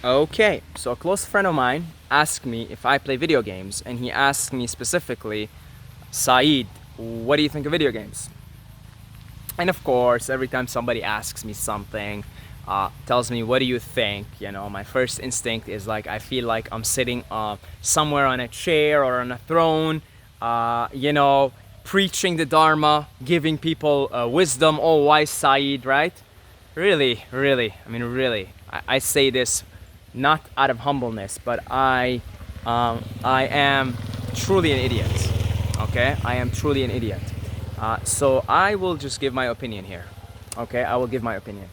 Okay, so a close friend of mine asked me if I play video games, and he asked me specifically, Saeed, what do you think of video games? And of course, every time somebody asks me something, tells me, what do you think? My first instinct is like, I feel like I'm sitting somewhere on a chair or on a throne, preaching the Dharma, giving people wisdom. Oh, wise Saeed, right? Really, really, really. I say this not out of humbleness, but I am truly an idiot. Okay, I am truly an idiot. So I will just give my opinion here. Okay, I will give my opinion.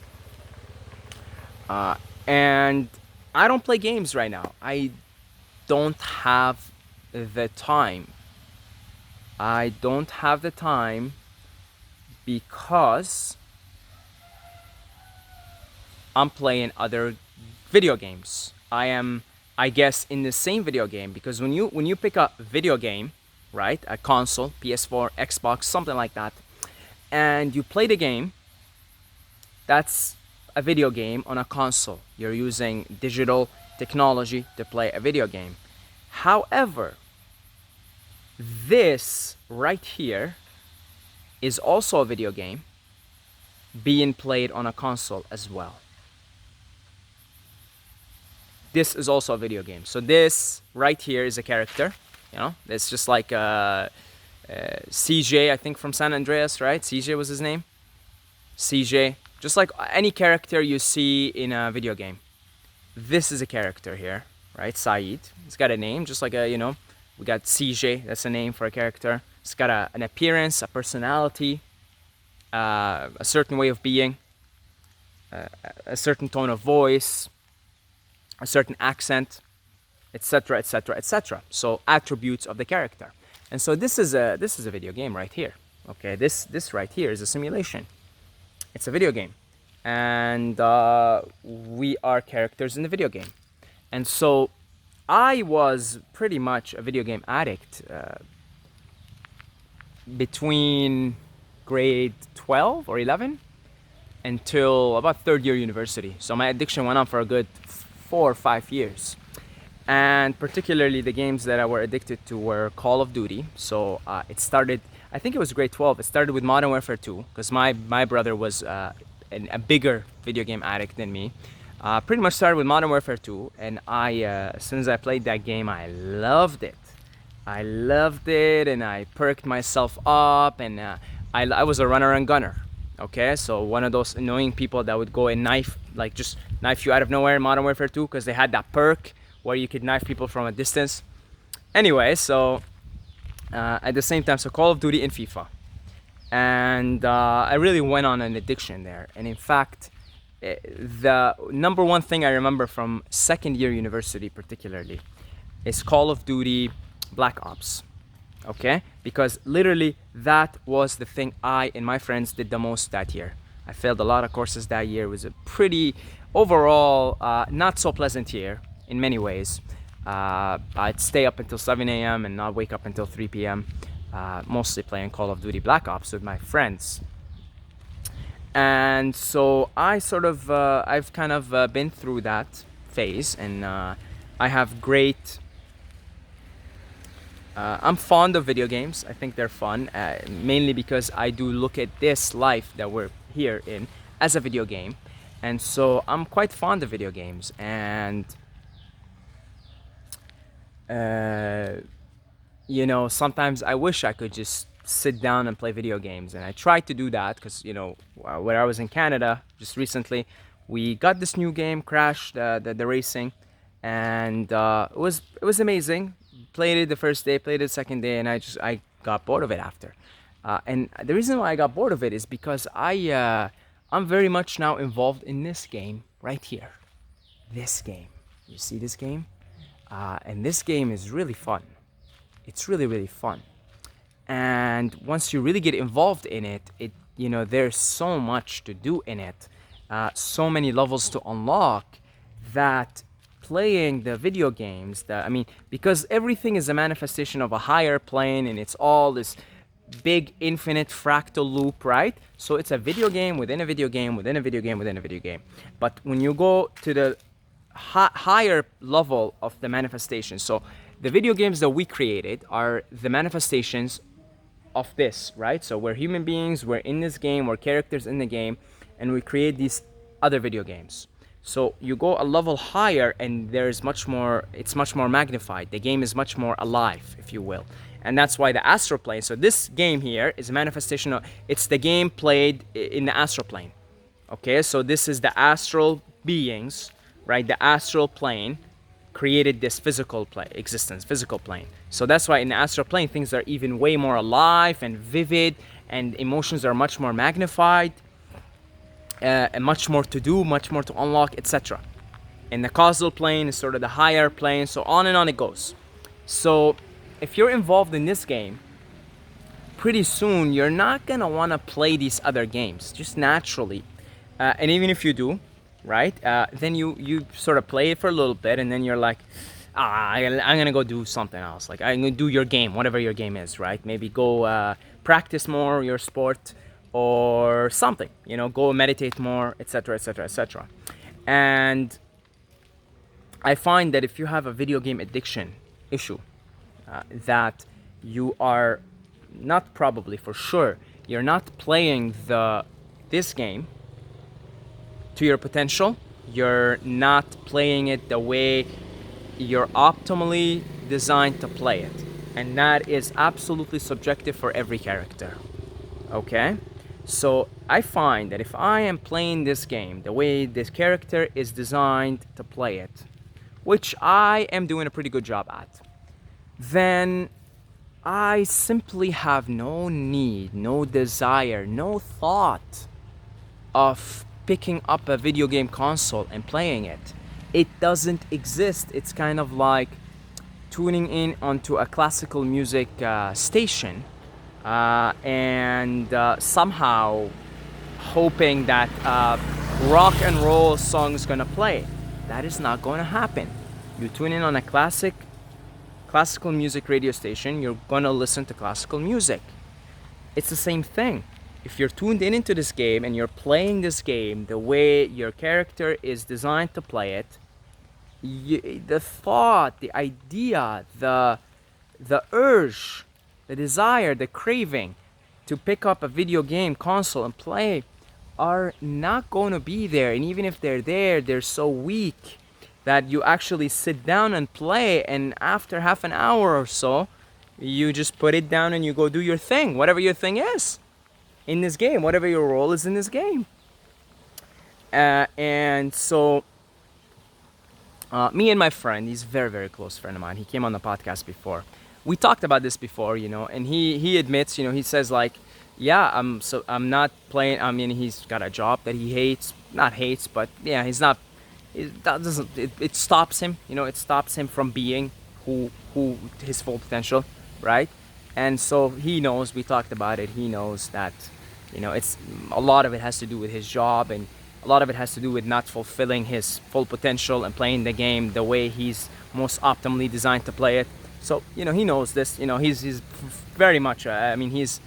And I don't play games right now. I don't have the time. I don't have the time because I'm playing other video games. I am, I guess, in the same video game, because when you pick a video game, right, a console, PS4, Xbox, something like that, and you play the game, that's a video game on a console. You're using digital technology to play a video game. However, this right here is also a video game being played on a console as well. This is also a video game. So this right here is a character. It's just like CJ, I think, from San Andreas, right? CJ was his name. CJ, just like any character you see in a video game. This is a character here, right? Saeed. It's got a name, just like we got CJ. That's a name for a character. It's got an appearance, a personality, a certain way of being, a certain tone of voice, a certain accent, etc., etc., etc. So attributes of the character. And so this is a video game right here. Okay, this right here is a simulation. It's a video game, and we are characters in the video game. And so I was pretty much a video game addict between grade 12 or 11 until about third year university. So my addiction went on for a good 4 or 5 years. And particularly the games that I were addicted to were Call of Duty. So it started, I think it was grade 12. It started with Modern Warfare 2, because my brother was a bigger video game addict than me. Pretty much started with Modern Warfare 2, and as soon as I played that game, I loved it. I loved it, and I perked myself up, and I was a runner and gunner. Okay, so one of those annoying people that would go and just knife you out of nowhere in Modern Warfare 2, because they had that perk where you could knife people from a distance. Anyway, so at the same time, so Call of Duty and FIFA. And I really went on an addiction there. And in fact, the number one thing I remember from second year university particularly is Call of Duty Black Ops. Okay? Because literally that was the thing I and my friends did the most that year. I failed a lot of courses that year. It was a pretty, overall, not so pleasant year in many ways. I'd stay up until 7 a.m. and not wake up until 3 p.m. Mostly playing Call of Duty Black Ops with my friends. And so I've kind of been through that phase, and I have great, I'm fond of video games. I think they're fun, mainly because I do look at this life that we're here in as a video game. And so I'm quite fond of video games, and sometimes I wish I could just sit down and play video games. And I tried to do that because, where I was in Canada just recently, we got this new game, Crash, the racing, and it was amazing. Played it the first day, played it the second day, and I got bored of it after. And the reason why I got bored of it is because I'm very much now involved in this game right here. This game. You see this game? And this game is really fun. It's really, really fun. And once you really get involved in it, there's so much to do in it, so many levels to unlock, that playing the video games, because everything is a manifestation of a higher plane, and it's all this big infinite fractal loop, right? So it's a video game within a video game within a video game within a video game. But when you go to the higher level of the manifestation. So the video games that we created are the manifestations of this, right? So we're human beings, we're in this game, we're characters in the game, and we create these other video games. So you go a level higher and there's much more, it's much more magnified. The game is much more alive, if you will. And that's why the astral plane, so this game here is a manifestation of, it's the game played in the astral plane. Okay, so this is the astral beings, right? The astral plane created this physical existence, physical plane. So that's why in the astral plane, things are even way more alive and vivid, and emotions are much more magnified, and much more to do, much more to unlock, etc. And the causal plane is sort of the higher plane, so on and on it goes. So if you're involved in this game, pretty soon you're not gonna wanna play these other games, just naturally. And even if you do, right, then you sort of play it for a little bit, and then you're like, I'm gonna go do something else. Like, I'm gonna do your game, whatever your game is, right? Maybe go practice more your sport or something, you know, go meditate more, etc., etc., etc. And I find that if you have a video game addiction issue, that you are not, probably for sure, you're not playing this game to your potential. You're not playing it the way you're optimally designed to play it, and that is absolutely subjective for every character. Okay, so I find that if I am playing this game the way this character is designed to play it, which I am doing a pretty good job at, then I simply have no need, no desire, no thought of picking up a video game console and playing it. It doesn't exist. It's kind of like tuning in onto a classical music station, and somehow hoping that rock and roll song is gonna play. That is not going to happen. You tune in on a classical music radio station, you're gonna listen to classical music. It's the same thing. If you're tuned in into this game and you're playing this game the way your character is designed to play it, the thought, the idea, the urge, the desire, the craving to pick up a video game console and play are not going to be there. And even if they're there, they're so weak that you actually sit down and play, and after half an hour or so, you just put it down and you go do your thing, whatever your thing is in this game, whatever your role is in this game. And so me and my friend, he's a very, very close friend of mine, he came on the podcast before, we talked about this before, you know, and he admits, you know, he says like, yeah, I'm not playing. I mean, he's got a job that he hates, not hates, but yeah, he's not, it stops him, you know, it stops him from being who his full potential, right? And so he knows, we talked about it, he knows that, you know, it's a lot of it has to do with his job, and a lot of it has to do with not fulfilling his full potential and playing the game the way he's most optimally designed to play it. So, you know, he knows this, you know, he's very much, I mean, he's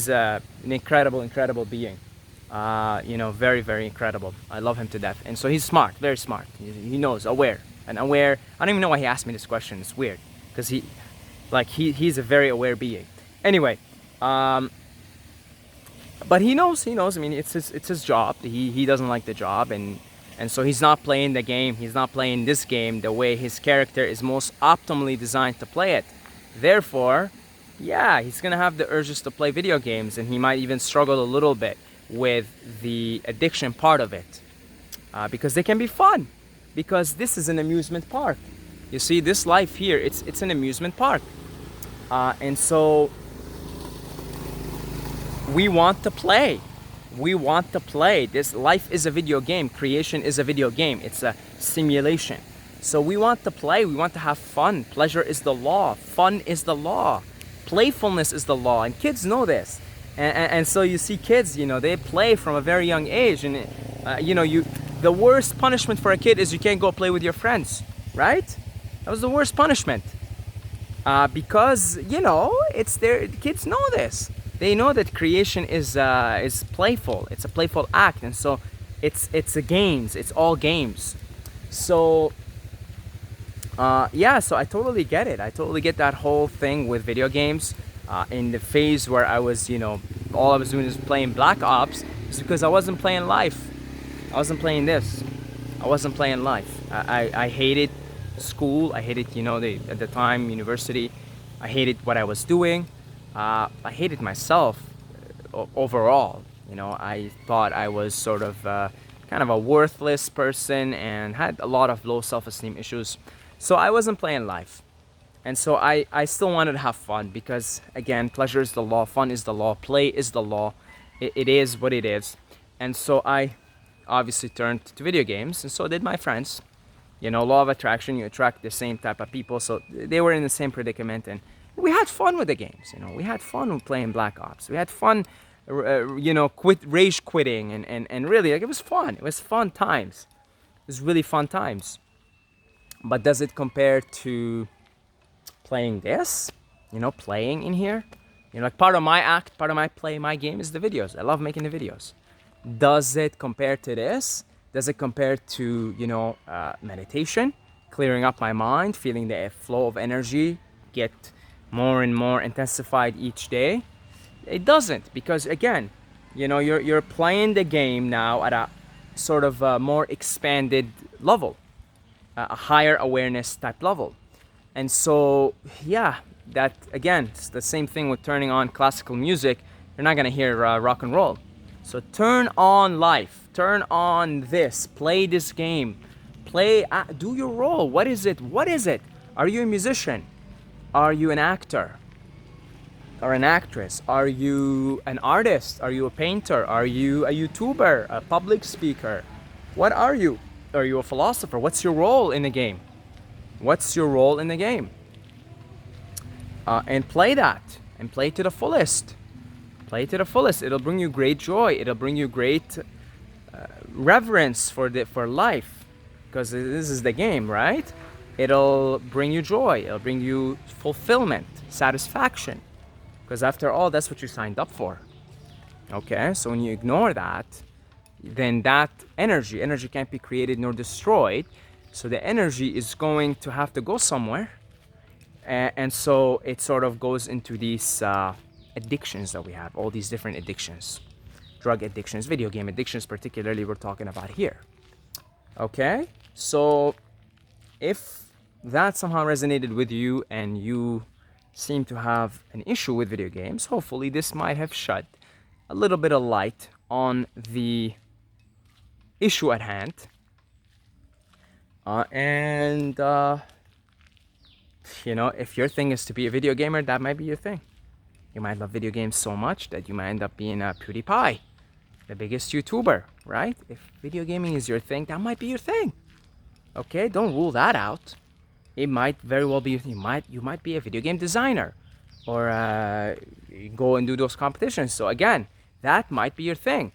an incredible being, you know, very, very incredible. I love him to death. And so he's smart, very smart. He knows, aware. I don't even know why he asked me this question. It's weird, because he's a very aware being. Anyway, but he knows, I mean, it's his job. He doesn't like the job, and so he's not playing the game. He's not playing this game the way his character is most optimally designed to play it. Therefore, yeah, he's gonna have the urges to play video games, and he might even struggle a little bit with the addiction part of it, because they can be fun, because this is an amusement park. You see, this life here, it's an amusement park, and so we want to play. This life is a video game. Creation is a video game. It's a simulation. So we want to play. We want to have fun. Pleasure is the law. Fun is the law. Playfulness is the law, and kids know this. And so you see kids, you know, they play from a very young age, and you know, the worst punishment for a kid is you can't go play with your friends, right? That was the worst punishment, because, you know, kids know this. They know that creation is playful. It's a playful act, and so it's a games. It's all games. So yeah, so I totally get it. I totally get that whole thing with video games. In the phase where I was, all I was doing is playing Black Ops, it's because I wasn't playing life. I wasn't playing this. I wasn't playing life. I hated school. I hated, at the time, university. I hated what I was doing. I hated myself overall. I thought I was sort of kind of a worthless person and had a lot of low self-esteem issues. So I wasn't playing life. And so I still wanted to have fun because, again, pleasure is the law, fun is the law, play is the law. It is what it is. And so I obviously turned to video games, and so did my friends. Law of attraction, you attract the same type of people. So they were in the same predicament, and we had fun with the games. We had fun with playing Black Ops. We had fun, rage quitting, and really, it was fun. It was fun times. It was really fun times. But does it compare to playing this, playing in here? Like part of my act, part of my play, my game is the videos. I love making the videos. Does it compare to this? Does it compare to, meditation, clearing up my mind, feeling the flow of energy get more and more intensified each day? It doesn't, because again, you're playing the game now at a sort of a more expanded level, a higher awareness type level. And so, yeah, that again, it's the same thing with turning on classical music. You're not gonna hear rock and roll. So turn on life, turn on this, play this game, do your role. What is it? What is it? Are you a musician? Are you an actor or an actress? Are you an artist? Are you a painter? Are you a YouTuber, a public speaker? What are you? Are you a philosopher? What's your role in the game? What's your role in the game? And play that, and play to the fullest. Play to the fullest. It'll bring you great joy. It'll bring you great reverence for life, because this is the game, right? It'll bring you joy. It'll bring you fulfillment, satisfaction, because after all, that's what you signed up for. Okay, so when you ignore that, then that energy can't be created nor destroyed. So the energy is going to have to go somewhere. And so it sort of goes into these addictions that we have, all these different addictions. Drug addictions, video game addictions particularly, we're talking about here. Okay? So if that somehow resonated with you and you seem to have an issue with video games, hopefully this might have shed a little bit of light on the issue at hand. If your thing is to be a video gamer, that might be your thing. You might love video games so much that you might end up being a PewDiePie, the biggest YouTuber, right? If video gaming is your thing, that might be your thing. Okay, don't rule that out. It might very well be. You might be a video game designer, or go and do those competitions. So again, that might be your thing.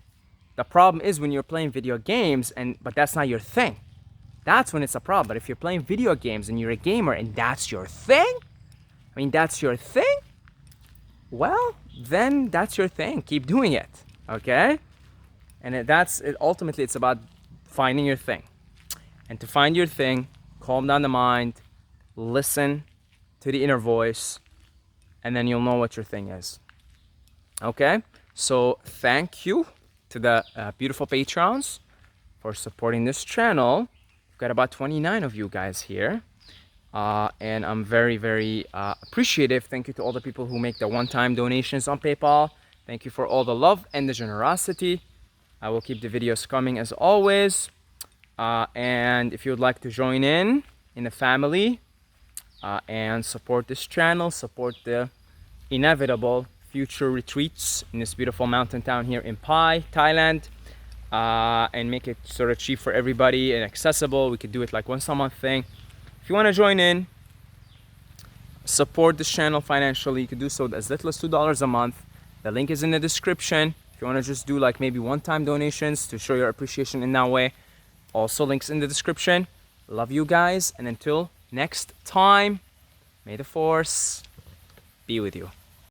The problem is when you're playing video games but that's not your thing. That's when it's a problem. But if you're playing video games and you're a gamer and that's your thing, that's your thing, well, then that's your thing. Keep doing it, okay? And ultimately, it's about finding your thing. And to find your thing, calm down the mind, listen to the inner voice, and then you'll know what your thing is, okay? So thank you to the beautiful Patreons for supporting this channel. Got about 29 of you guys here, and I'm very, very appreciative. Thank you to all the people who make the one-time donations on PayPal. Thank you for all the love and the generosity. I will keep the videos coming as always, and if you would like to join in the family and support this channel, support the inevitable future retreats in this beautiful mountain town here in Pai, Thailand, and make it sort of cheap for everybody and accessible. We could do it like once a month thing. If you want to join in, support this channel financially, you can do so as little as $2 a month. The link is in the description. If you want to just do like maybe one-time donations to show your appreciation in that way, also links in the description. Love you guys, and until next time, may the force be with you.